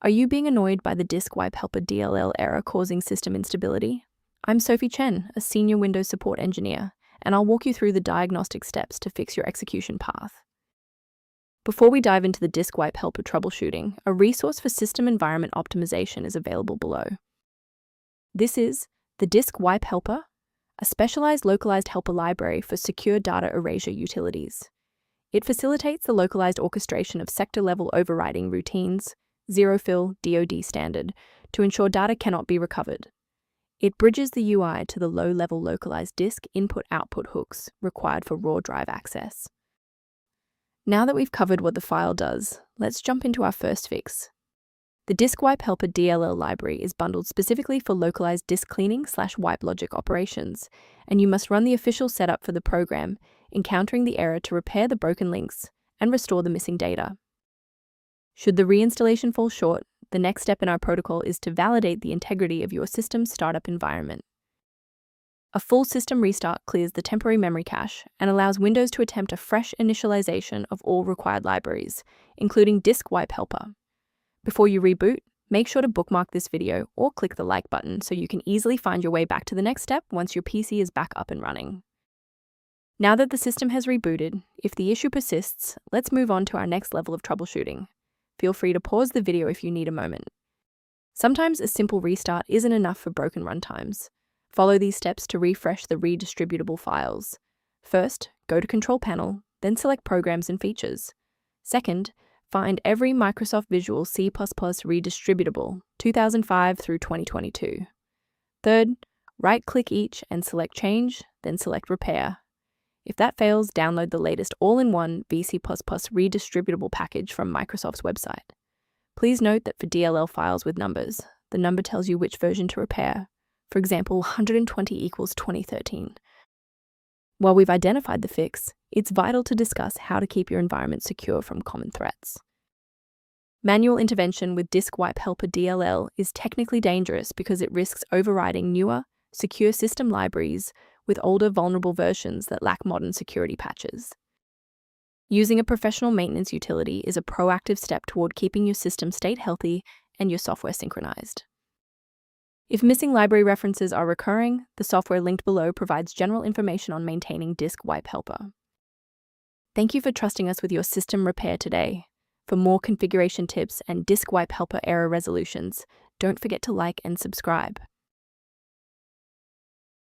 Are you being annoyed by the Diskwipehelper.dll error causing system instability? I'm Sophie Chen, a senior Windows support engineer, and I'll walk you through the diagnostic steps to fix your execution path. Before we dive into the Diskwipehelper troubleshooting, a resource for system environment optimization is available below. This is the Diskwipehelper, a specialized localized helper library for secure data erasure utilities. It facilitates the localized orchestration of sector-level overwriting routines, zero-fill DoD-standard, to ensure data cannot be recovered. It bridges the UI to the low-level localized disk input-output hooks required for raw drive access. Now that we've covered what the file does, let's jump into our first fix. The Diskwipehelper.dll library is bundled specifically for localized disk cleaning/wipe logic operations, and you must run the official setup for the program, encountering the error to repair the broken links and restore the missing data. Should the reinstallation fall short, the next step in our protocol is to validate the integrity of your system's startup environment. A full system restart clears the temporary memory cache and allows Windows to attempt a fresh initialization of all required libraries, including Diskwipehelper. Before you reboot, make sure to bookmark this video or click the like button so you can easily find your way back to the next step once your PC is back up and running. Now that the system has rebooted, if the issue persists, let's move on to our next level of troubleshooting. Feel free to pause the video if you need a moment. Sometimes a simple restart isn't enough for broken runtimes. Follow these steps to refresh the Redistributable files. First, go to Control Panel, then select Programs and Features. Second, find every Microsoft Visual C++ Redistributable 2005 through 2022. Third, right-click each and select Change, then select Repair. If that fails, download the latest all-in-one VC++ Redistributable package from Microsoft's website. Please note that for DLL files with numbers, the number tells you which version to repair. For example, 120 equals 2013. While we've identified the fix, it's vital to discuss how to keep your environment secure from common threats. Manual intervention with Diskwipehelper.dll is technically dangerous because it risks overriding newer, secure system libraries with older vulnerable versions that lack modern security patches. Using a professional maintenance utility is a proactive step toward keeping your system state healthy and your software synchronized. If missing library references are recurring, the software linked below provides general information on maintaining Diskwipehelper. Thank you for trusting us with your system repair today. For more configuration tips and Diskwipehelper error resolutions, don't forget to like and subscribe.